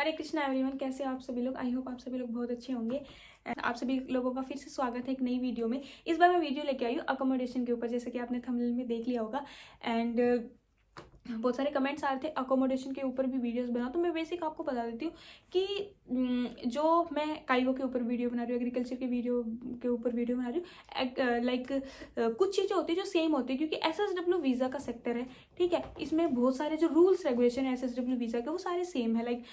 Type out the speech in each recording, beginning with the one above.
हरे Krishna everyone, कैसे हो आप सभी लोग। आई होप आप सभी लोग बहुत अच्छे होंगे। आप सभी लोगों का फिर से स्वागत है एक नई वीडियो में। इस बार मैं वीडियो लेके आई हूँ अकोमोडेशन के ऊपर, जैसे कि आपने थंबनेल में देख लिया होगा। एंड बहुत सारे कमेंट्स आ रहे थे अकोमोडेशन के ऊपर भी वीडियोस बनाओ, तो मैं बेसिक आपको बता देती हूँ कि जो मैं काइगो के ऊपर वीडियो बना रही हूँ, एग्रीकल्चर के ऊपर वीडियो बना रही हूँ, लाइक कुछ चीज़ें होती है जो सेम होती है, क्योंकि एसएसडब्ल्यू वीज़ा का सेक्टर है, ठीक है। इसमें बहुत सारे जो रूल्स रेगुलेशन है एसएसडब्ल्यू वीज़ा के, वो सारे सेम है। लाइक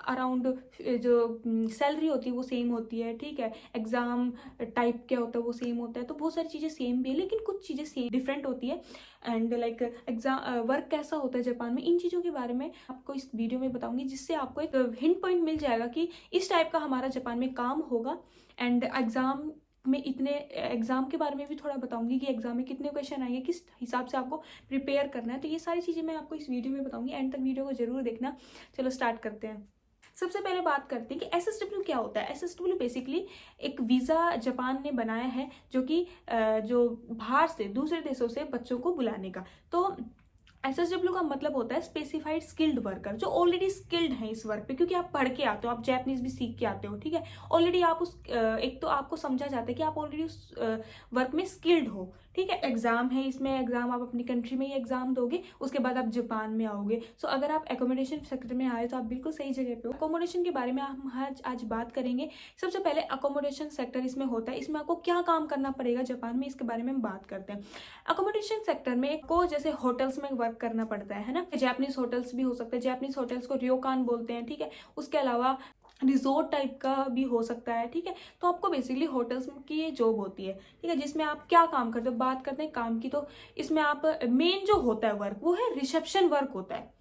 अराउंड जो सैलरी होती है वो सेम होती है, ठीक है। एग्ज़ाम टाइप क्या होता है वो सेम होता है, तो बहुत सारी चीज़ें सेम भी है, लेकिन कुछ चीज़ें सेम डिफरेंट होती है। एंड लाइक एग्जाम वर्क कैसा होता है जापान में, इन चीज़ों के बारे में आपको इस वीडियो में बताऊंगी, जिससे आपको एक हिंट पॉइंट मिल जाएगा कि इस टाइप का हमारा जापान में काम होगा। एंड एग्जाम के बारे में भी थोड़ा बताऊंगी कि एग्जाम में कितने क्वेश्चन आएंगे, किस हिसाब से आपको प्रिपेयर करना है। तो ये सारी चीज़ें मैं आपको इस वीडियो में बताऊंगी, एंड तक वीडियो को जरूर देखना। चलो स्टार्ट करते हैं। सबसे पहले बात करते हैं कि एसएसडब्ल्यू क्या होता है। एसएसडब्ल्यू बेसिकली एक वीज़ा जापान ने बनाया है, जो कि जो बाहर से दूसरे देशों से बच्चों को बुलाने का। तो एसएसडब्ल्यू का मतलब होता है स्पेसिफाइड स्किल्ड वर्कर, जो ऑलरेडी स्किल्ड हैं इस वर्क पे, क्योंकि आप पढ़ के आते हो, आप जैपनीज भी सीख के आते हो, ठीक है। ऑलरेडी आप उस एक तो आपको समझा जाता है कि आप ऑलरेडी उस वर्क में स्किल्ड हो, ठीक है। एग्जाम है, इसमें एग्जाम आप अपनी कंट्री में ही एग्जाम दोगे, उसके बाद आप जापान में आओगे। सो अगर आप एकोमोडेशन सेक्टर में आए तो आप बिल्कुल सही जगह पे हो। अकोमोडेशन के बारे में हम आज बात करेंगे। सबसे पहले अकोमोडेशन सेक्टर इसमें होता है, इसमें आपको क्या काम करना पड़ेगा जापान में, इसके बारे में हम बात करते हैं। अकोमोडेशन सेक्टर में को जैसे होटल्स में वर्क करना पड़ता है ना। जापानीज होटल्स भी हो सकते हैं, जापानीज होटल्स को रियोकान बोलते हैं, ठीक है। उसके अलावा रिजोर्ट टाइप का भी हो सकता है, ठीक है। तो आपको बेसिकली होटल्स की ये जॉब होती है, ठीक है, जिसमें आप क्या काम करते हो। बात करते हैं काम की, तो इसमें आप मेन जो होता है वर्क वो है रिसेप्शन वर्क होता है,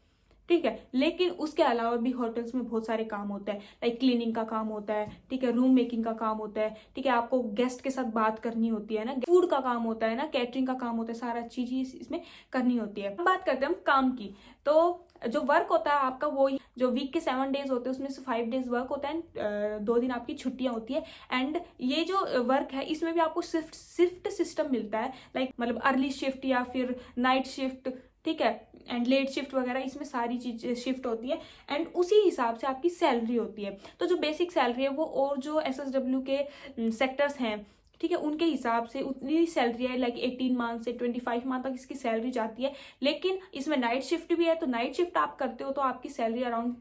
ठीक है। लेकिन उसके अलावा भी होटल्स में बहुत सारे काम होते हैं, लाइक क्लीनिंग का काम होता है, ठीक है, रूम मेकिंग का काम होता है, ठीक है। आपको गेस्ट के साथ बात करनी होती है ना, फूड का काम होता है ना, कैटरिंग का काम होता है, सारा चीज इसमें करनी होती है। बात करते हैं हम काम की, तो जो वर्क होता है आपका, वो जो वीक के 7 डेज होते हैं उसमें से 5 डेज वर्क होता है, 2 दिन आपकी छुट्टियां होती है। एंड ये जो वर्क है इसमें भी आपको शिफ्ट सिस्टम मिलता है, लाइक मतलब अर्ली शिफ्ट या फिर नाइट शिफ्ट, ठीक है, एंड लेट शिफ्ट वगैरह, इसमें सारी चीज शिफ्ट होती है। एंड उसी हिसाब से आपकी सैलरी होती है। तो जो बेसिक सैलरी है वो, और जो एसएसडब्ल्यू के सेक्टर्स हैं, ठीक है, उनके हिसाब से उतनी सैलरी है, लाइक 18 मंथ से 25 मंथ तक इसकी सैलरी जाती है। लेकिन इसमें नाइट शिफ्ट भी है, तो नाइट शिफ्ट आप करते हो तो आपकी सैलरी अराउंड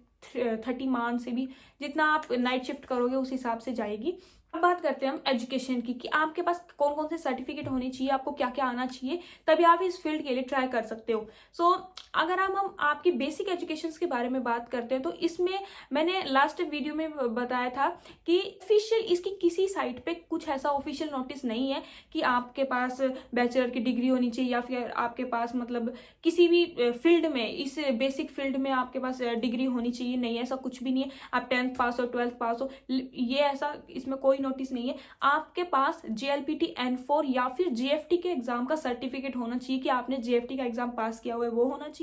30 मंथ से भी, जितना आप नाइट शिफ्ट करोगे उस हिसाब से जाएगी। अब बात करते हैं हम एजुकेशन की, कि आपके पास कौन कौन से सर्टिफिकेट होने चाहिए, आपको क्या क्या आना चाहिए, तभी आप इस फील्ड के लिए ट्राई कर सकते हो। सो अगर हम आपकी बेसिक एजुकेशन के बारे में बात करते हैं, तो इसमें मैंने लास्ट वीडियो में बताया था कि ऑफिशियल इसकी किसी साइट पे कुछ ऐसा ऑफिशियल नोटिस नहीं है कि आपके पास बैचलर की डिग्री होनी चाहिए, या फिर आपके पास मतलब किसी भी फील्ड में, इस बेसिक फील्ड में आपके पास डिग्री होनी चाहिए, नहीं, ऐसा कुछ भी नहीं है। आप 10th पास हो, 12th पास हो, ये ऐसा इसमें कोई नोटिस नहीं है। आपके पास JLPT N4 या फिर GFT के एग्जाम का सर्टिफिकेट होना चाहिए, कि आपने GFT का एग्जाम पास किया हुआ है, वो होना चाहिए।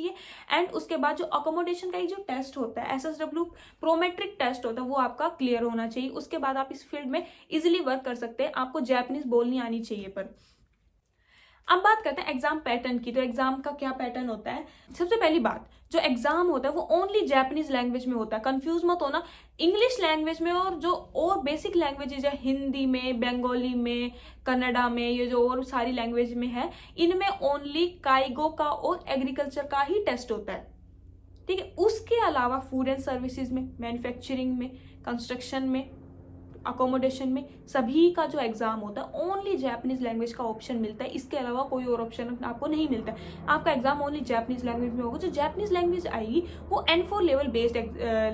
एंड उसके बाद जो अकोमोडेशन का एक जो टेस्ट होता है, SSW प्रोमेट्रिक टेस्ट होता है, वो आपका क्लियर होना चाहिए। उसके बाद आप इस फील्ड में इजिली वर्क कर सकते हैं। आपको जापानीज बोलनी आनी चाहिए। पर अब बात करते हैं एग्जाम पैटर्न की। तो एग्जाम का क्या पैटर्न होता है। सबसे पहली बात, जो एग्जाम होता है वो ओनली जापानीज लैंग्वेज में होता है। कंफ्यूज मत होना, इंग्लिश लैंग्वेज में और जो और बेसिक लैंग्वेजेज है, हिंदी में, बंगाली में, कन्नड़ा में, ये जो और सारी लैंग्वेज में है, इनमें ओनली काइगो का और एग्रीकल्चर का ही टेस्ट होता है, ठीक है। उसके अलावा फूड एंड सर्विसेज में, मैन्युफैक्चरिंग में, कंस्ट्रक्शन में, अकोमोडेशन में, सभी का जो एग्जाम होता है ओनली जापानीज लैंग्वेज का ऑप्शन मिलता है। इसके अलावा कोई और ऑप्शन आपको नहीं मिलता है। आपका एग्जाम ओनली जापानीज लैंग्वेज में होगा। जो जापानीज लैंग्वेज आएगी वो N4 लेवल बेस्ड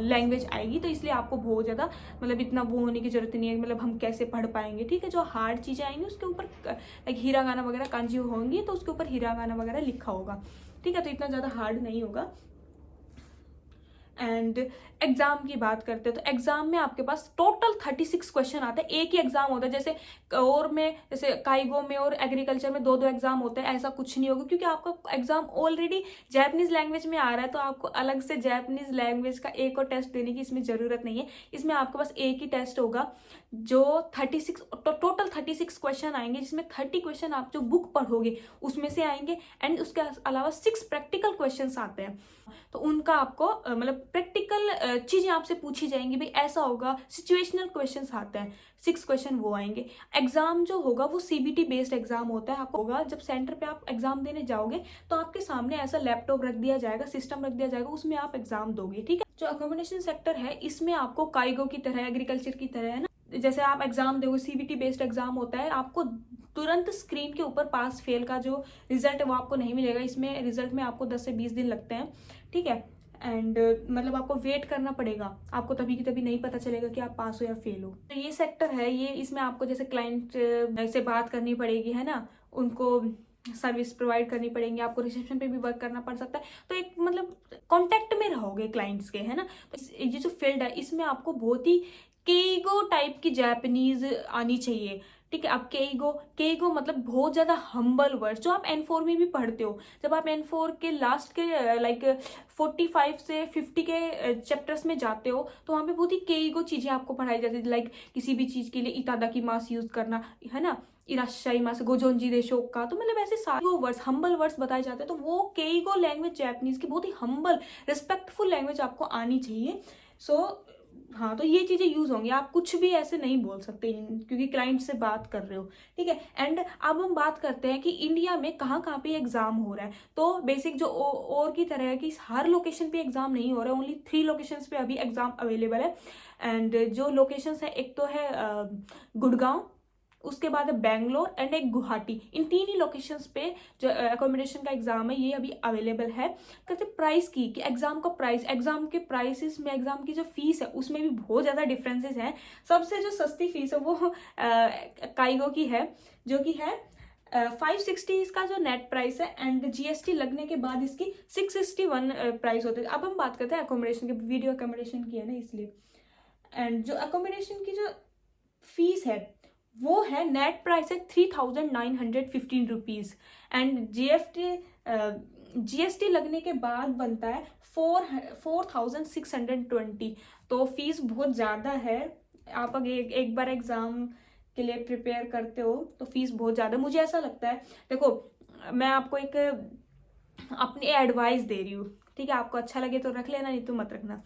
लैंग्वेज आएगी, तो इसलिए आपको बहुत ज्यादा मतलब इतना वो होने की जरूरत नहीं है, मतलब हम कैसे पढ़ पाएंगे, ठीक है। जो हार्ड चीजें आएंगी उसके ऊपर लाइक हिरागाना वगैरह कांजी होंगी, तो उसके ऊपर हिरागाना वगैरह लिखा होगा, ठीक है। तो इतना ज्यादा हार्ड नहीं होगा। एंड एग्जाम की बात करते हैं, तो एग्जाम में आपके पास टोटल 36 क्वेश्चन आते हैं। एक ही एग्जाम होता है, जैसे और में, जैसे काइगो में और एग्रीकल्चर में दो दो एग्जाम होते हैं, ऐसा कुछ नहीं होगा, क्योंकि आपका एग्जाम ऑलरेडी जापानीज लैंग्वेज में आ रहा है, तो आपको अलग से जापानीज लैंग्वेज का एक और टेस्ट देने की इसमें जरूरत नहीं है। इसमें आपके पास एक ही टेस्ट होगा, जो 36 टोटल 36 क्वेश्चन आएंगे, जिसमें 30 क्वेश्चन आप जो बुक पढ़ोगे उसमें से आएंगे, एंड उसके अलावा 6 प्रैक्टिकल क्वेश्चन आते हैं। तो उनका आपको मतलब प्रैक्टिकल चीज़ें आपसे पूछी जाएंगी, भाई ऐसा होगा, सिचुएशनल क्वेश्चंस आते हैं, 6 क्वेश्चन वो आएंगे। एग्जाम जो होगा वो सीबीटी बेस्ड एग्जाम होता है। आपको होगा जब सेंटर पे आप एग्जाम देने जाओगे तो आपके सामने ऐसा लैपटॉप रख दिया जाएगा, सिस्टम रख दिया जाएगा, उसमें आप एग्जाम दोगे, ठीक है। जो अकोमोडेशन सेक्टर है इसमें आपको काइगो की तरह, एग्रीकल्चर की तरह है ना, जैसे आप एग्जाम दोगे, सीबीटी बेस्ड एग्जाम होता है, आपको तुरंत स्क्रीन के ऊपर पास फेल का जो रिजल्ट है वो आपको नहीं मिलेगा। इसमें रिजल्ट में आपको 10 से 20 दिन लगते हैं, ठीक है। एंड मतलब आपको वेट करना पड़ेगा, आपको तभी की तभी नहीं पता चलेगा कि आप पास हो या फेल हो। तो ये सेक्टर है, ये इसमें आपको जैसे क्लाइंट से बात करनी पड़ेगी, है ना, उनको सर्विस प्रोवाइड करनी पड़ेंगी, आपको रिसेप्शन पे भी वर्क करना पड़ सकता है। तो एक मतलब कांटेक्ट में रहोगे क्लाइंट्स के, है ना। तो ये जो फील्ड है इसमें आपको बहुत ही केइगो टाइप की जापानीज आनी चाहिए, ठीक है। अब केइगो मतलब बहुत ज्यादा हम्बल वर्ड, जो आप N4 में भी पढ़ते हो। जब आप N4 के लास्ट के लाइक 45 से 50 के चैप्टर्स में जाते हो तो वहाँ पे बहुत ही केइगो चीजें आपको पढ़ाई जाती है, लाइक किसी भी चीज के लिए इतादाकी मास यूज करना, है ना, इराशाई मास, गोजोंजी देशो का, तो मतलब ऐसे सारे वर्ड्स, हम्बल वर्ड्स बताए जाते हैं। तो वो केइगो लैंग्वेज जापानीज की बहुत ही हम्बल रिस्पेक्टफुल लैंग्वेज आपको आनी चाहिए। सो हाँ, तो ये चीजें यूज होंगी, आप कुछ भी ऐसे नहीं बोल सकते क्योंकि क्लाइंट से बात कर रहे हो, ठीक है। एंड अब हम बात करते हैं कि इंडिया में कहाँ कहाँ पे एग्जाम हो रहा है। तो बेसिक जो और की तरह है कि हर लोकेशन पे एग्जाम नहीं हो रहा है, ओनली 3 लोकेशंस पे अभी एग्जाम अवेलेबल है। एंड जो लोकेशंस है, एक तो है गुड़गांव, उसके बाद है बैंगलोर एंड एक गुवाहाटी। इन 3 ही लोकेशंस पे जो अकोमोडेशन का एग्जाम है ये अभी अवेलेबल है। कहते प्राइस की कि एग्जाम का प्राइस, एग्जाम के प्राइसेस में, एग्जाम की जो फीस है उसमें भी बहुत ज्यादा डिफरेंसेस हैं। सबसे जो सस्ती फीस है वो काइगो की है, जो कि है 560 इसका जो नेट प्राइस है, एंड जीएसटी लगने के बाद इसकी 661 प्राइस होती है। अब हम बात करते हैं अकोमोडेशन की, वीडियो अकोमोडेशन की है ना इसलिए। एंड जो अकोमोडेशन की जो फीस है वो है, नेट प्राइस है 3915 रुपीज, एंड जीएसटी लगने के बाद बनता है 4620। तो फीस बहुत ज़्यादा है। आप अगर एक बार एग्जाम के लिए प्रिपेयर करते हो तो फीस बहुत ज़्यादा, मुझे ऐसा लगता है। देखो, मैं आपको एक अपनी एडवाइस दे रही हूँ, ठीक है। आपको अच्छा लगे तो रख लेना, नहीं तो मत रखना।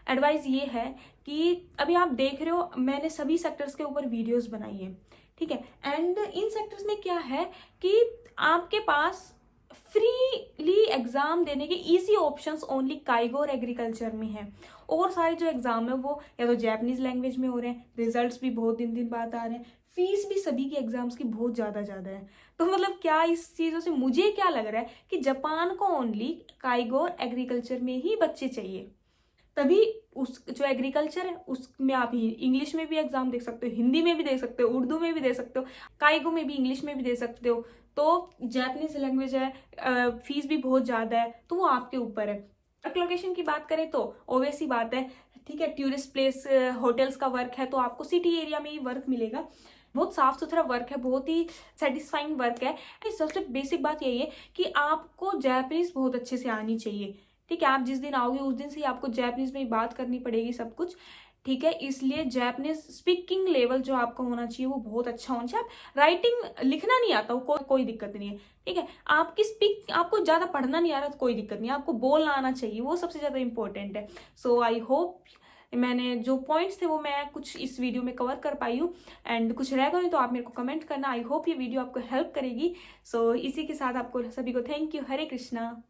एडवाइस ये है कि अभी आप देख रहे हो मैंने सभी सेक्टर्स के ऊपर वीडियोस बनाई है, ठीक है। एंड इन सेक्टर्स में क्या है कि आपके पास फ्रीली एग्जाम देने के इजी ऑप्शंस ओनली काइगो और एग्रीकल्चर में है। और सारे जो एग्जाम है वो या तो जापानीज लैंग्वेज में हो रहे हैं, रिजल्ट्स भी बहुत दिन बाद आ रहे हैं, फीस भी सभी की एग्जाम्स की बहुत ज्यादा है। तो मतलब क्या इस चीजों से मुझे क्या लग रहा है कि जापान को ओनली काइगो और एग्रीकल्चर में ही बच्चे चाहिए, तभी उस जो एग्रीकल्चर है उसमें आप इंग्लिश में भी एग्जाम दे सकते हो, हिंदी में भी दे सकते हो, उर्दू में भी दे सकते हो, काइगो में भी इंग्लिश में भी दे सकते हो। तो जापानीज लैंग्वेज है, फीस भी बहुत ज़्यादा है, तो वो आपके ऊपर है। वर्क लोकेशन की बात करें तो ऑब्वियस ही बात है, ठीक है, टूरिस्ट प्लेस होटल्स का वर्क है तो आपको सिटी एरिया में ही वर्क मिलेगा। बहुत साफ सुथरा वर्क है, बहुत ही सेटिस्फाइंग वर्क है। सबसे बेसिक बात यही है कि आपको जापानीज बहुत अच्छे से आनी चाहिए, ठीक है। आप जिस दिन आओगे उस दिन से ही आपको जापानीज में ही बात करनी पड़ेगी सब कुछ, ठीक है। इसलिए जापानीज स्पीकिंग लेवल जो आपका होना चाहिए वो बहुत अच्छा होना चाहिए। आप राइटिंग लिखना नहीं आता हो कोई दिक्कत नहीं है, ठीक है। आपको ज्यादा पढ़ना नहीं आ रहा तो कोई दिक्कत नहीं है, आपको बोलना आना चाहिए, वो सबसे ज्यादा इंपॉर्टेंट है। सो आई होप मैंने जो पॉइंट्स थे वो मैं कुछ इस वीडियो में कवर कर पाई हूँ। एंड कुछ रह गए तो आप मेरे को कमेंट करना। आई होप ये वीडियो आपको हेल्प करेगी। सो इसी के साथ आपको सभी को थैंक यू। हरे कृष्णा।